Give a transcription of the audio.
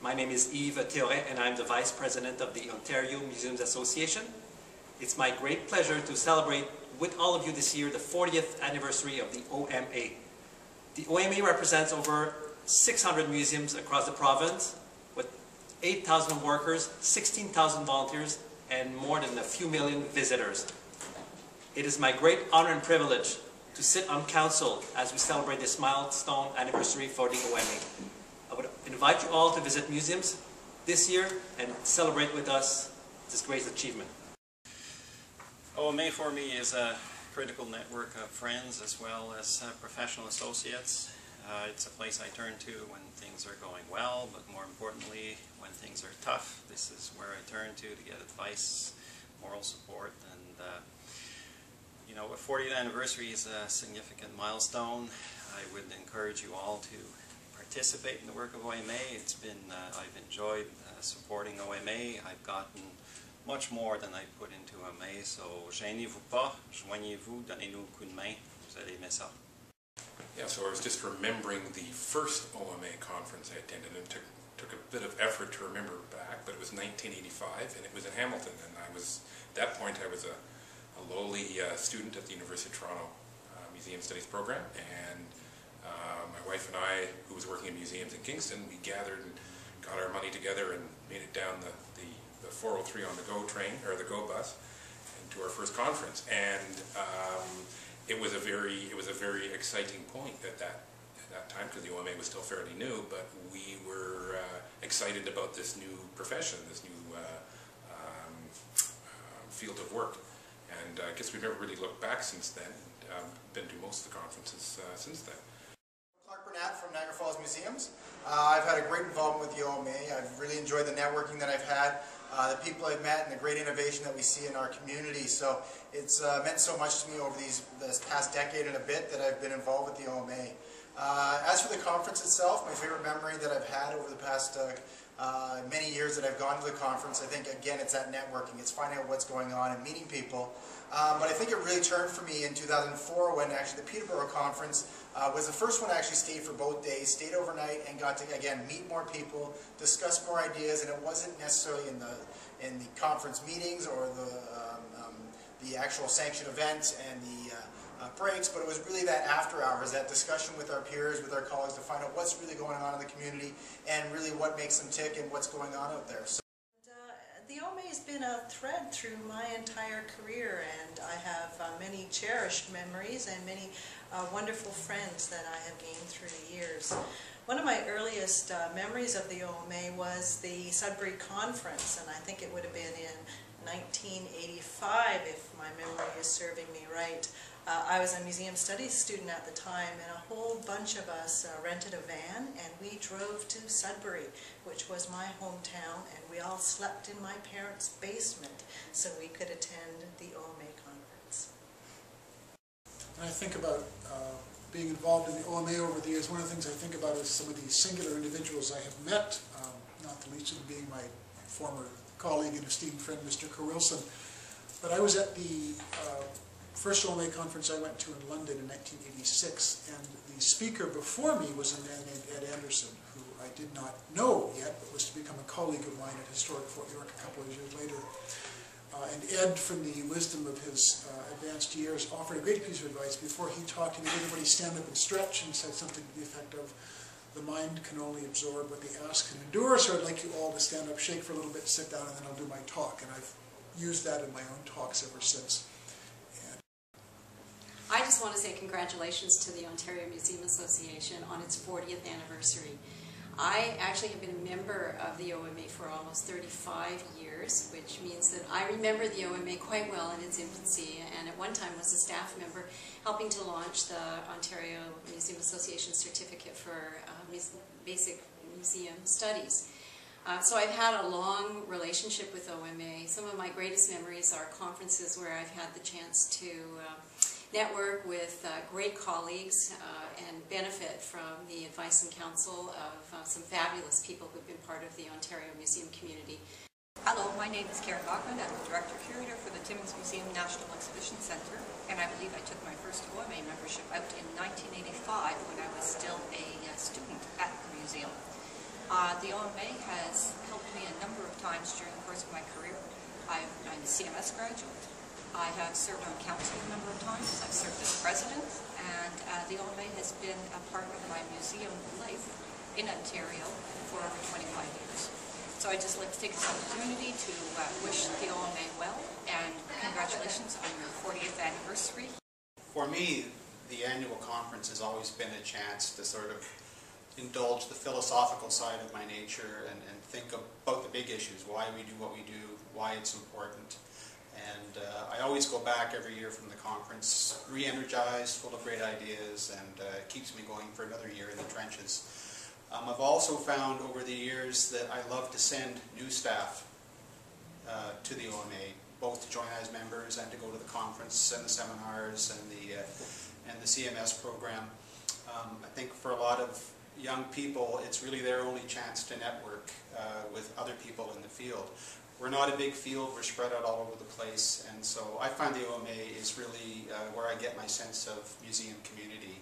My name is Yves Théoret and I'm the Vice President of the Ontario Museums Association. It's my great pleasure to celebrate with all of you this year the 40th anniversary of the OMA. The OMA represents over 600 museums across the province with 8,000 workers, 16,000 volunteers, and more than a few million visitors. It is my great honor and privilege to sit on council as we celebrate this milestone anniversary for the OMA. I would invite you all to visit museums this year and celebrate with us this great achievement. OMA for me is a critical network of friends as well as professional associates. It's a place I turn to when things are going well, but more importantly, when things are tough. This is where I turn to get advice, moral support, and you know, a 40th anniversary is a significant milestone. I would encourage you all to participate in the work of OMA. It's been, I've enjoyed supporting OMA. I've gotten much more than I put into OMA, so gênez-vous pas, joignez-vous, donnez-nous un coup de main, vous allez aimer ça. Yeah, so I was just remembering the first OMA conference I attended, and it took a bit of effort to remember back, but it was 1985 and it was in Hamilton, and I was, at that point I was a lowly student at the University of Toronto Museum Studies program, and my wife and I, who was working in museums in Kingston, we gathered and got our money together and made it down the 403 on the GO train, or the GO bus, and to our first conference. And it was a very exciting point at that time, because the OMA was still fairly new, but we were excited about this new profession, this new field of work. And I guess we've never really looked back since then. Been to most of the conferences since then. Bernat from Niagara Falls Museums. I've had a great involvement with the OMA. I've really enjoyed the networking that I've had, the people I've met, and the great innovation that we see in our community. So it's meant so much to me over this past decade and a bit that I've been involved with the OMA. As for the conference itself, my favorite memory that I've had over the past many years that I've gone to the conference, I think again it's that networking, it's finding out what's going on and meeting people. But I think it really turned for me in 2004 when actually the Peterborough conference was the first one I actually stayed for both days, stayed overnight, and got to again meet more people, discuss more ideas, and it wasn't necessarily in the conference meetings or the actual sanctioned events and the breaks, but it was really that after hours, that discussion with our peers, with our colleagues, to find out what's really going on in the community and really what makes them tick and what's going on out there. So the OMA has been a thread through my entire career, and I have many cherished memories and many wonderful friends that I have gained through the years. One of my earliest memories of the OMA was the Sudbury Conference, and I think it would have been in 1985 if my memory is serving me right. I was a museum studies student at the time, and a whole bunch of us rented a van and we drove to Sudbury, which was my hometown, and we all slept in my parents' basement so we could attend the OMA conference. When I think about being involved in the OMA over the years, one of the things I think about is some of these singular individuals I have met, not the least of them being my former colleague and esteemed friend, Mr. Wilson. But I was at the first OMA conference I went to in London in 1986, and the speaker before me was a man named Ed Anderson, who I did not know yet, but was to become a colleague of mine at Historic Fort York a couple of years later. And Ed, from the wisdom of his advanced years, offered a great piece of advice. Before he talked, he made everybody stand up and stretch, and said something to the effect of, "The mind can only absorb what the ass can endure, so I'd like you all to stand up, shake for a little bit, sit down, and then I'll do my talk." And I've used that in my own talks ever since. I just want to say congratulations to the Ontario Museum Association on its 40th anniversary. I actually have been a member of the OMA for almost 35 years, which means that I remember the OMA quite well in its infancy, and at one time was a staff member helping to launch the Ontario Museum Association Certificate for Basic Museum Studies. So I've had a long relationship with OMA. Some of my greatest memories are conferences where I've had the chance to network with great colleagues and benefit from the advice and counsel of some fabulous people who've been part of the Ontario Museum community. Hello, my name is Carrie Bachmann. I'm the Director-Curator for the Timmins Museum National Exhibition Centre, and I believe I took my first OMA membership out in 1985 when I was still a student at the museum. The OMA has helped me a number of times during the course of my career. I'm a CMS graduate. I have served on council a number of times. I've served as president, and the OMA has been a part of my museum life in Ontario for over 25 years. So I'd just like to take this opportunity to wish the OMA well, and congratulations on your 40th anniversary. For me, the annual conference has always been a chance to sort of indulge the philosophical side of my nature and think about the big issues, why we do what we do, why it's important. And I always go back every year from the conference re-energized, full of great ideas, and it keeps me going for another year in the trenches. I've also found over the years that I love to send new staff to the OMA, both to join as members and to go to the conference and the seminars and the CMS program. I think for a lot of young people, it's really their only chance to network with other people in the field. We're not a big field, we're spread out all over the place, and so I find the OMA is really where I get my sense of museum community.